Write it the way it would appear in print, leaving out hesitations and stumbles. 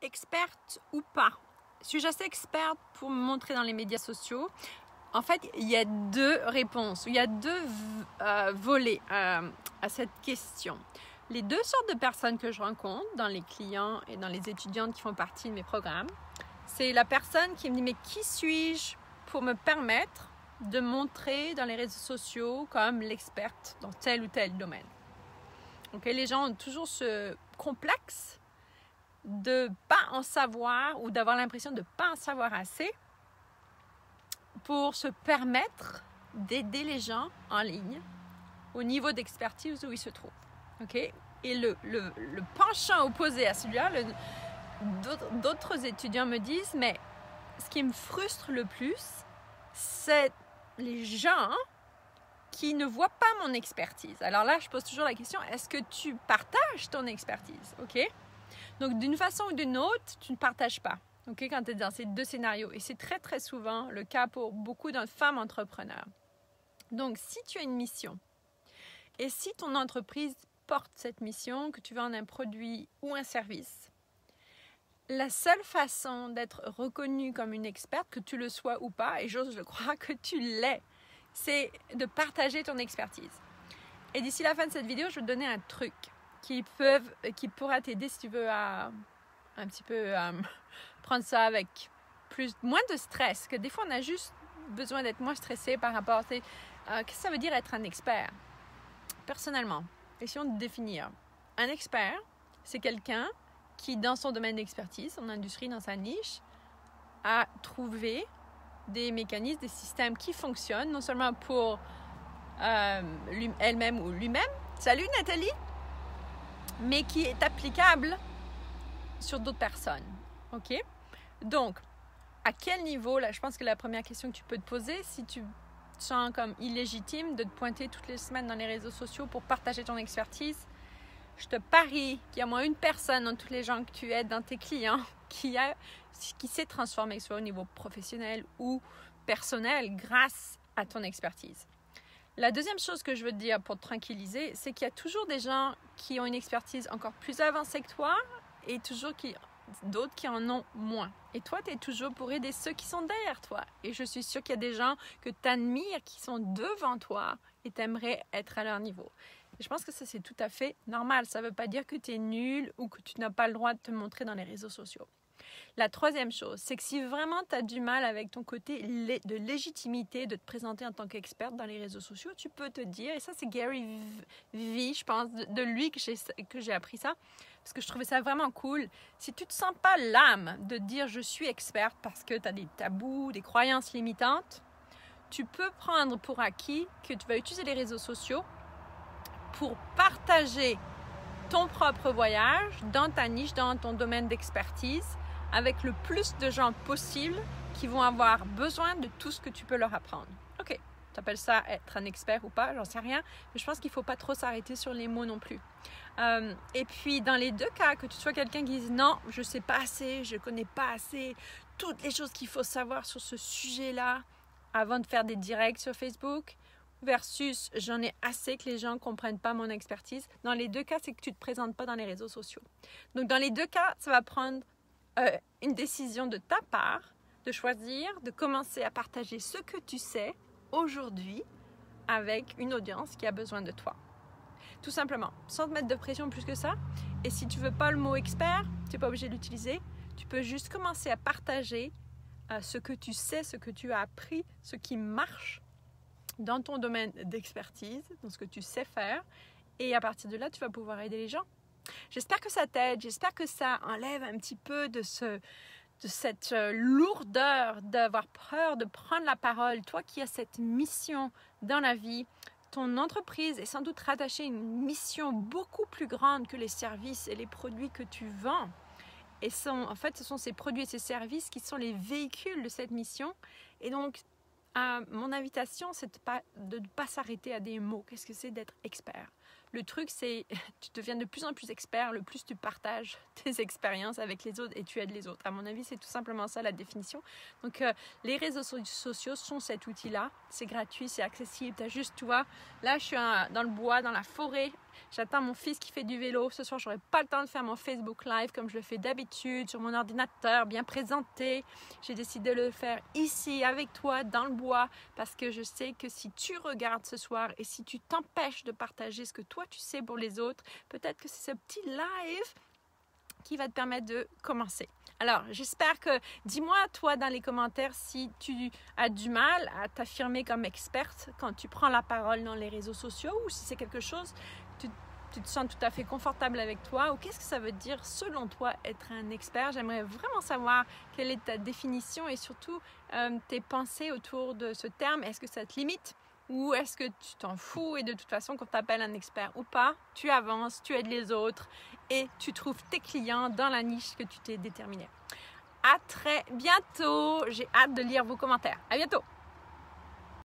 experte ou pas? Suis-je assez experte pour me montrer dans les médias sociaux? En fait, il y a deux réponses, il y a deux volets à cette question. Les deux sortes de personnes que je rencontre dans les clients et dans les étudiantes qui font partie de mes programmes, c'est la personne qui me dit « mais qui suis-je pour me permettre de montrer dans les réseaux sociaux comme l'experte dans tel ou tel domaine ?» Okay, les gens ont toujours ce complexe de ne pas en savoir ou d'avoir l'impression de ne pas en savoir assez pour se permettre d'aider les gens en ligne au niveau d'expertise où ils se trouvent. Okay? Et le penchant opposé à celui-là, d'autres étudiants me disent, mais ce qui me frustre le plus, c'est les gens qui ne voient pas mon expertise. Alors là, je pose toujours la question, est-ce que tu partages ton expertise? Okay? Donc, d'une façon ou d'une autre, tu ne partages pas. Okay, quand tu es dans ces deux scénarios. Et c'est très, très souvent le cas pour beaucoup de femmes entrepreneurs. Donc, si tu as une mission et si ton entreprise porte cette mission, que tu vends un produit ou un service, la seule façon d'être reconnue comme une experte, que tu le sois ou pas, et j'ose le croire que tu l'es, c'est de partager ton expertise. Et d'ici la fin de cette vidéo, je vais te donner un truc qui pourra t'aider si tu veux à un petit peu prendre ça avec moins de stress, que des fois on a juste besoin d'être moins stressé par rapport à qu'est-ce que ça veut dire être un expert. Personnellement, essayons de définir. Un expert, c'est quelqu'un qui, dans son domaine d'expertise, son industrie, dans sa niche, a trouvé des mécanismes, des systèmes qui fonctionnent, non seulement pour elle-même ou lui-même, salut Nathalie, mais qui est applicable sur d'autres personnes. OK? Donc, à quel niveau, là, je pense que la première question que tu peux te poser, si tu te sens comme illégitime de te pointer toutes les semaines dans les réseaux sociaux pour partager ton expertise, je te parie qu'il y a au moins une personne dans tous les gens que tu aides, dans tes clients, qui s'est transformée, soit au niveau professionnel ou personnel, grâce à ton expertise. La deuxième chose que je veux te dire pour te tranquilliser, c'est qu'il y a toujours des gens qui ont une expertise encore plus avancée que toi et toujours d'autres qui en ont moins. Et toi, tu es toujours pour aider ceux qui sont derrière toi. Et je suis sûre qu'il y a des gens que tu admires qui sont devant toi et tu aimerais être à leur niveau. Et je pense que ça, c'est tout à fait normal. Ça ne veut pas dire que tu es nul ou que tu n'as pas le droit de te montrer dans les réseaux sociaux. La troisième chose, c'est que si vraiment tu as du mal avec ton côté de légitimité de te présenter en tant qu'experte dans les réseaux sociaux, tu peux te dire, et ça c'est Gary Vee, je pense, de lui que j'ai appris ça, parce que je trouvais ça vraiment cool. Si tu ne te sens pas l'âme de dire je suis experte parce que tu as des tabous, des croyances limitantes, tu peux prendre pour acquis que tu vas utiliser les réseaux sociaux pour partager ton propre voyage dans ta niche, dans ton domaine d'expertise, avec le plus de gens possible qui vont avoir besoin de tout ce que tu peux leur apprendre. OK, tu appelles ça être un expert ou pas, j'en sais rien, mais je pense qu'il ne faut pas trop s'arrêter sur les mots non plus. Et puis, dans les deux cas, que tu sois quelqu'un qui dise « Non, je ne sais pas assez, je ne connais pas assez toutes les choses qu'il faut savoir sur ce sujet-là avant de faire des directs sur Facebook », versus « J'en ai assez que les gens ne comprennent pas mon expertise ». Dans les deux cas, c'est que tu ne te présentes pas dans les réseaux sociaux. Donc, dans les deux cas, ça va prendre une décision de ta part de choisir de commencer à partager ce que tu sais aujourd'hui avec une audience qui a besoin de toi. Tout simplement, sans te mettre de pression plus que ça. Et si tu ne veux pas le mot expert, tu n'es pas obligé de l'utiliser. Tu peux juste commencer à partager ce que tu sais, ce que tu as appris, ce qui marche dans ton domaine d'expertise, dans ce que tu sais faire. Et à partir de là, tu vas pouvoir aider les gens. J'espère que ça t'aide, j'espère que ça enlève un petit peu de cette lourdeur d'avoir peur de prendre la parole. Toi qui as cette mission dans la vie, ton entreprise est sans doute rattachée à une mission beaucoup plus grande que les services et les produits que tu vends. Et en fait, ce sont ces produits et ces services qui sont les véhicules de cette mission. Et donc, mon invitation, c'est de ne pas s'arrêter à des mots. Qu'est-ce que c'est d'être expert? Le truc, c'est tu deviens de plus en plus expert, le plus tu partages tes expériences avec les autres et tu aides les autres. À mon avis, c'est tout simplement ça la définition. Donc, les réseaux sociaux sont cet outil-là. C'est gratuit, c'est accessible. Tu as juste, tu vois, là, je suis dans le bois, dans la forêt. j'attends mon fils qui fait du vélo. Ce soir, je n'aurai pas le temps de faire mon Facebook Live comme je le fais d'habitude sur mon ordinateur, bien présenté. J'ai décidé de le faire ici avec toi dans le bois parce que je sais que si tu regardes ce soir et si tu t'empêches de partager ce que toi tu sais pour les autres, peut-être que c'est ce petit live qui va te permettre de commencer. Alors, j'espère que, dis-moi toi dans les commentaires si tu as du mal à t'affirmer comme experte quand tu prends la parole dans les réseaux sociaux ou si c'est quelque chose, tu te sens tout à fait confortable avec toi ou qu'est-ce que ça veut dire selon toi être un expert. J'aimerais vraiment savoir quelle est ta définition et surtout tes pensées autour de ce terme. Est-ce que ça te limite? Ou est-ce que tu t'en fous et de toute façon qu'on t'appelle un expert ou pas, tu avances, tu aides les autres et tu trouves tes clients dans la niche que tu t'es déterminé. À très bientôt, j'ai hâte de lire vos commentaires. À bientôt.